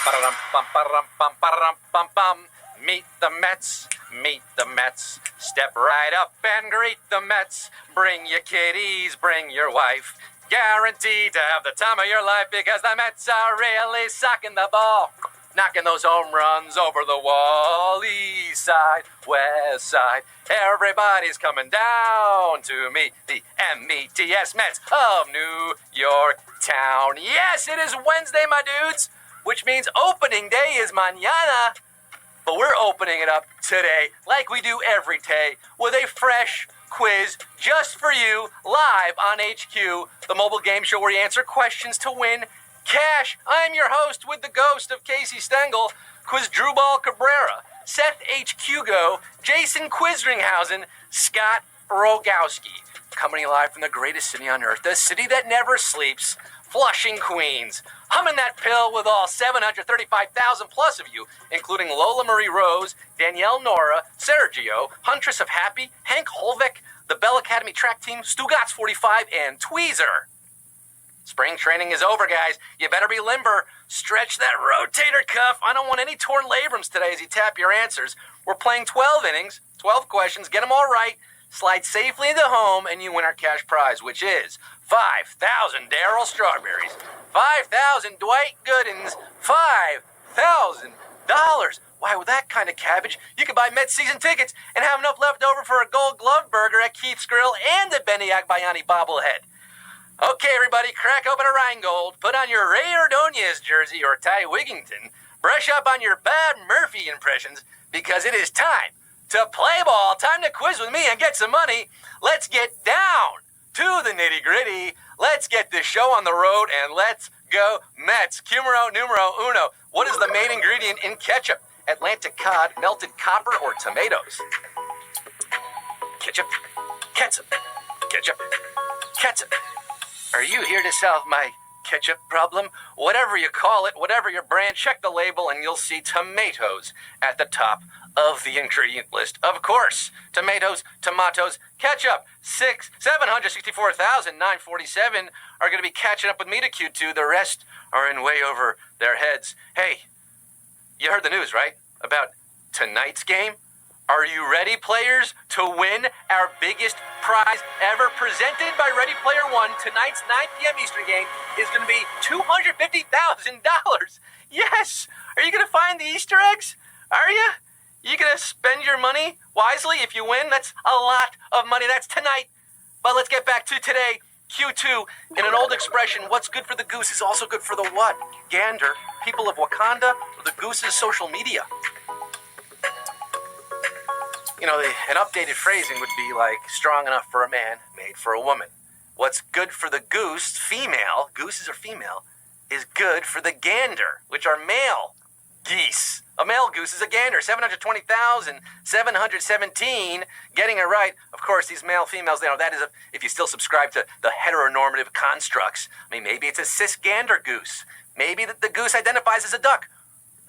Ba-dum-bum-ba-dum-bum-ba-dum-bum-bum. Meet the Mets, meet the Mets. Step right up and greet the Mets. Bring your kiddies, bring your wife. Guaranteed to have the time of your life because the Mets are really sucking the ball. Knocking those home runs over the wall. East side, west side. Everybody's coming down to meet the METS Mets of New York Town. Yes, it is Wednesday, my dudes, which means opening day is mañana. But we're opening it up today, like we do every day, with a fresh quiz just for you, live on HQ, the mobile game show where you answer questions to win cash. I'm your host with the ghost of Casey Stengel, Quizdrubal Cabrera, Seth H. Hugo, Jason Quizringhausen, Scott Rogowski, coming live from the greatest city on earth, the city that never sleeps, Flushing, Queens. Humming that pill with all 735,000 plus of you, including Lola Marie Rose, Danielle Nora, Sergio, Huntress of Happy, Hank Holvik, the Bell Academy track team, Stugatz 45, and Tweezer. Spring training is over, guys. You better be limber. Stretch that rotator cuff. I don't want any torn labrums today as you tap your answers. We're playing 12 innings, 12 questions. Get them all right. Slide safely into home, and you win our cash prize, which is 5,000 Darryl Strawberries, 5,000 Dwight Goodens, $5,000. Why, with that kind of cabbage, you could buy Mets season tickets and have enough left over for a Gold Glove burger at Keith's Grill and a Benny Agbayani bobblehead. Okay, everybody, crack open a Rheingold, put on your Ray Ordonez jersey or Ty Wigington, brush up on your Bob Murphy impressions, because it is time to play ball, time to quiz with me and get some money. Let's get down to the nitty-gritty. Let's get this show on the road, and let's go Mets. Numero uno. What is the main ingredient in ketchup? Atlantic cod, melted copper, or tomatoes? Ketchup, ketchup, ketchup, ketchup. Are you here to solve my ketchup problem? Whatever you call it, whatever your brand, check the label and you'll see tomatoes at the top of the ingredient list. Of course, tomatoes, ketchup. 764,947 are going to be catching up with me to Q2. The rest are in way over their heads. Hey, you heard the news, right? About tonight's game? Are you ready, players, to win our biggest prize ever presented by Ready Player One? Tonight's 9 p.m. Eastern game is going to be $250,000. Yes! Are you going to find the Easter eggs? Are you? You going to spend your money wisely if you win? That's a lot of money. That's tonight. But let's get back to today. Q2, in an old expression, what's good for the goose is also good for the what? Gander, people of Wakanda, or the goose's social media? You know, an updated phrasing would be like, strong enough for a man, made for a woman. What's good for the goose, female, gooses are female, is good for the gander, which are male geese. A male goose is a gander. 720,717. Getting it right. Of course, these male, females, that is if you still subscribe to the heteronormative constructs. I mean, maybe it's a cisgander goose. Maybe the goose identifies as a duck.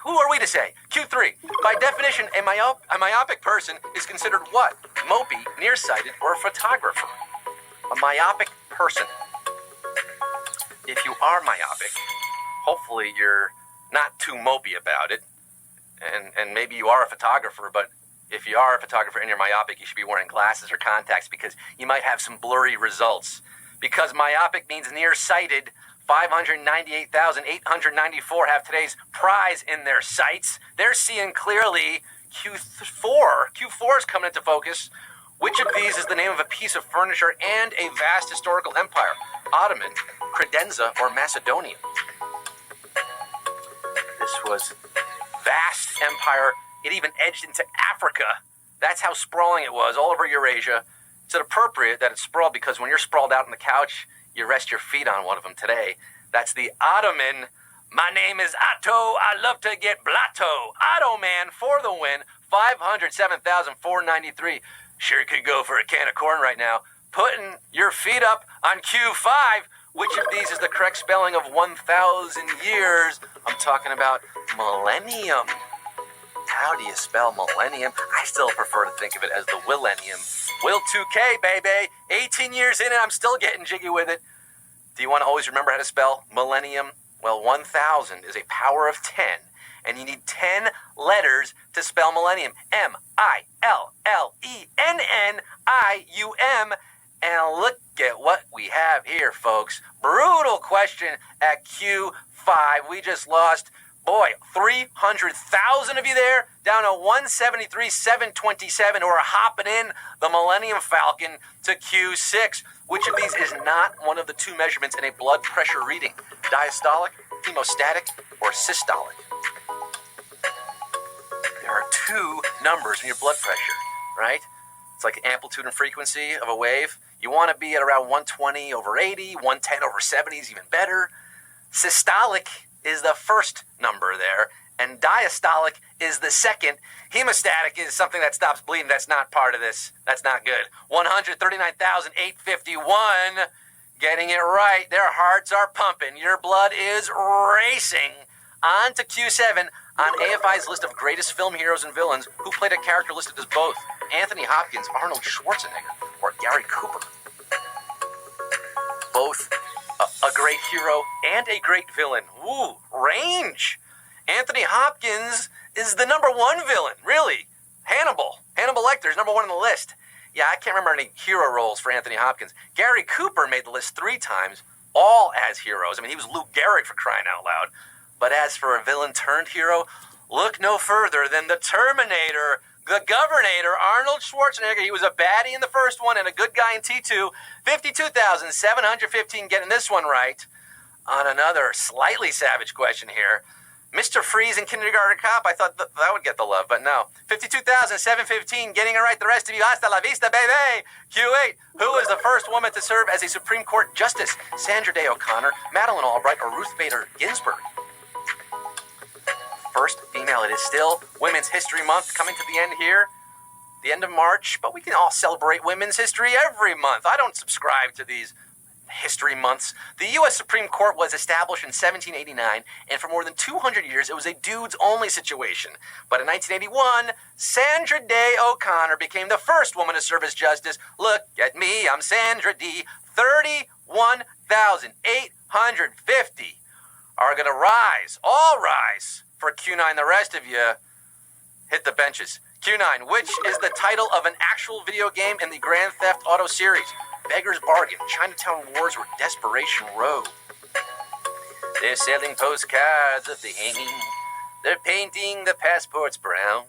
Who are we to say? Q3. By definition, a myopic person is considered what? Mopey, nearsighted, or a photographer. A myopic person. If you are myopic, hopefully you're not too mopey about it. And maybe you are a photographer, but if you are a photographer and you're myopic, you should be wearing glasses or contacts because you might have some blurry results. Because myopic means nearsighted, 598,894 have today's prize in their sights. They're seeing clearly. Q4 is coming into focus. Which of these is the name of a piece of furniture and a vast historical empire? Ottoman, Credenza, or Macedonian? This was vast empire. It even edged into Africa. That's how sprawling it was, all over Eurasia. Is it appropriate that it's sprawled? Because when you're sprawled out on the couch, you rest your feet on one of them today. That's the Ottoman. My name is Otto. I love to get blotto. Otto man for the win. 507,493. Sure could go for a can of corn right now. Putting your feet up on Q5. Which of these is the correct spelling of 1,000 years? I'm talking about millennium. How do you spell millennium? I still prefer to think of it as the Willennium. Will 2K, baby. 18 years in and I'm still getting jiggy with it. Do you want to always remember how to spell millennium? Well, 1,000 is a power of 10, and you need 10 letters to spell millennium. M-I-L-L-E-N-N-I-U-M. And look at what we have here, folks. Brutal question at Q5. We just lost, 300,000 of you there, down to 173,727 who are hopping in the Millennium Falcon to Q6. Which of these is not one of the two measurements in a blood pressure reading? Diastolic, hemostatic, or systolic? There are two numbers in your blood pressure, right? It's like amplitude and frequency of a wave. You want to be at around 120 over 80, 110 over 70 is even better. Systolic is the first number there, and diastolic is the second. Hemostatic is something that stops bleeding. That's not part of this. That's not good. 139,851. Getting it right. Their hearts are pumping. Your blood is racing. On to Q7 on AFI's list of greatest film heroes and villains who played a character listed as both Anthony Hopkins, Arnold Schwarzenegger, or Gary Cooper. Both a great hero and a great villain. Ooh, range. Anthony Hopkins is the number one villain, really. Hannibal Lecter is number one on the list. Yeah, I can't remember any hero roles for Anthony Hopkins. Gary Cooper made the list 3 times, all as heroes. I mean, he was Lou Gehrig for crying out loud. But as for a villain turned hero, look no further than the Terminator, the Governator, Arnold Schwarzenegger. He was a baddie in the first one and a good guy in T2. 52,715 getting this one right. On another slightly savage question here, Mr. Freeze in Kindergarten Cop, I thought that would get the love, but no. 52,715 getting it right. The rest of you, hasta la vista, baby. Q8, who was the first woman to serve as a Supreme Court Justice? Sandra Day O'Connor, Madeleine Albright, or Ruth Bader Ginsburg? First female. It is still Women's History Month coming to the end here, the end of March, but we can all celebrate women's history every month. I don't subscribe to these history months. The U.S. Supreme Court was established in 1789, and for more than 200 years, it was a dudes-only situation. But in 1981, Sandra Day O'Connor became the first woman to serve as justice. Look at me, I'm Sandra D. 31,850 are going to rise, all rise, for Q9. The rest of you, hit the benches. Q9, which is the title of an actual video game in the Grand Theft Auto series? Beggar's Bargain, Chinatown Wars, or Desperation Row? They're selling postcards of the hanging. They're painting the passports brown.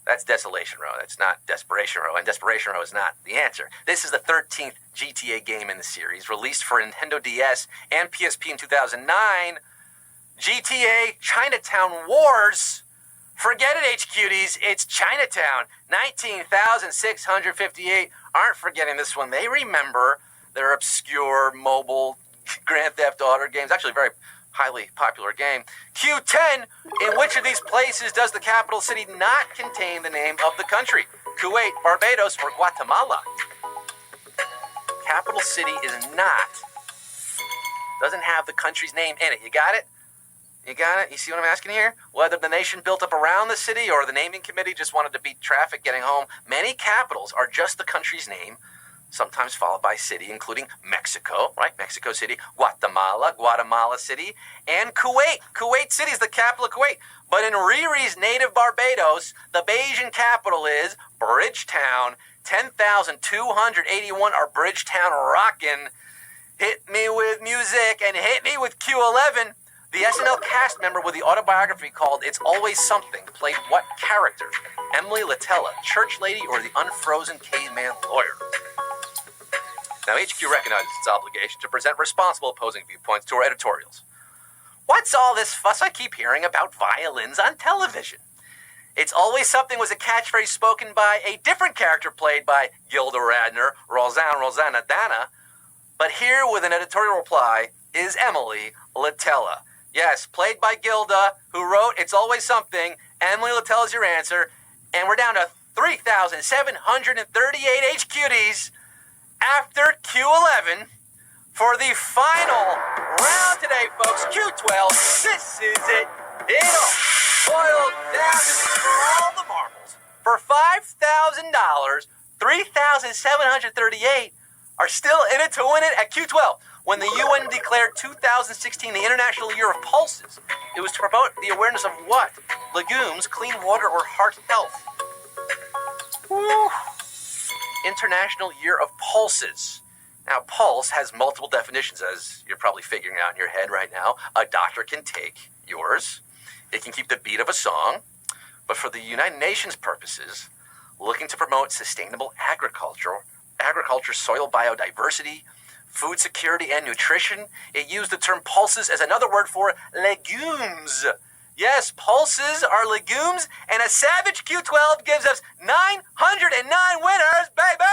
That's Desolation Row. That's not Desperation Row, and Desperation Row is not the answer. This is the 13th GTA game in the series, released for Nintendo DS and PSP in 2009. GTA Chinatown Wars. Forget it, HQties. It's Chinatown. 19,658 aren't forgetting this one. They remember their obscure mobile Grand Theft Auto games. Actually, a very highly popular game. Q10, in which of these places does the capital city not contain the name of the country? Kuwait, Barbados, or Guatemala? Capital city is not. Doesn't have the country's name in it. You got it? You got it? You see what I'm asking here? Whether the nation built up around the city or the naming committee just wanted to beat traffic getting home, many capitals are just the country's name, sometimes followed by city, including Mexico, right? Mexico City, Guatemala, Guatemala City, and Kuwait. Kuwait City is the capital of Kuwait. But in Riri's native Barbados, the Bajan capital is Bridgetown. 10,281 are Bridgetown rockin'. Hit me with music and hit me with Q11. The SNL cast member with the autobiography called It's Always Something played what character? Emily Latella, church lady, or the unfrozen caveman lawyer? Now, HQ recognizes its obligation to present responsible opposing viewpoints to our editorials. What's all this fuss I keep hearing about violins on television? It's Always Something was a catchphrase spoken by a different character played by Gilda Radner, Rosanna Dana. But here with an editorial reply is Emily Latella. Yes, played by Gilda, who wrote It's Always Something. Emily Latella's your answer. And we're down to 3,738 HQDs after Q11 for the final round today, folks. Q12, this is it. It all boiled down to me for all the marbles. For $5,000, 3,738 are still in it to win it at Q12. When the UN declared 2016 the International Year of Pulses, it was to promote the awareness of what? Legumes, clean water, or heart health? Woo. International Year of Pulses. Now, pulse has multiple definitions, as you're probably figuring out in your head right now. A doctor can take yours. It can keep the beat of a song. But for the United Nations purposes, looking to promote sustainable agriculture, soil biodiversity, food security, and nutrition, it used the term pulses as another word for legumes. Yes, pulses are legumes, and a Savage Q12 gives us 909 winners, baby!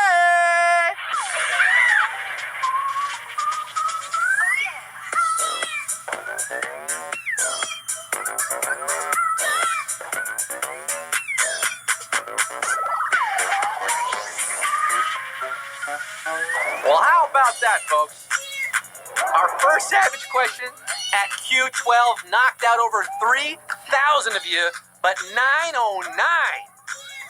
Well, how about that, folks? Our first Savage question at Q12 knocked out over 3,000 of you, but 909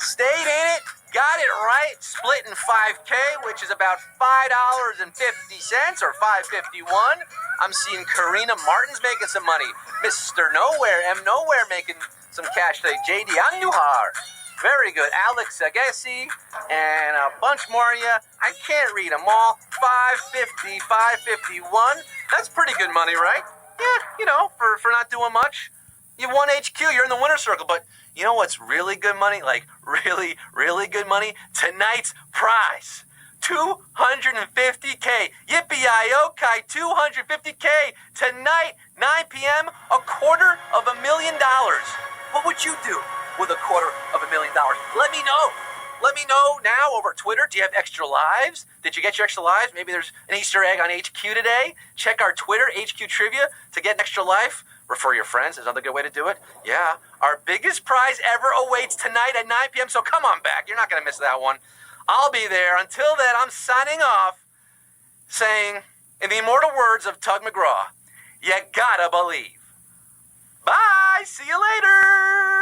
stayed in it, got it right, split in 5K, which is about $5.50 or $5.51. I'm seeing Karina Martin's making some money. Mr. Nowhere, M. Nowhere making some cash today. JD Andujar. Very good. Alex Agassi and a bunch more of you. I can't read them all. 550, 551. That's pretty good money, right? Yeah, for not doing much. You won HQ, you're in the winner's circle. But you know what's really good money? Like, really, really good money? Tonight's prize. $250K. Yippee-yi-yo-kai, $250K. Tonight, 9 p.m., $250,000. What would you do with $250,000? Let me know. Let me know now over Twitter. Do you have extra lives? Did you get your extra lives? Maybe there's an Easter egg on HQ today. Check our Twitter, HQ Trivia, to get an extra life. Refer your friends. Is another good way to do it. Yeah. Our biggest prize ever awaits tonight at 9 p.m., so come on back. You're not going to miss that one. I'll be there. Until then, I'm signing off saying, in the immortal words of Tug McGraw, you gotta believe. Bye. See you later.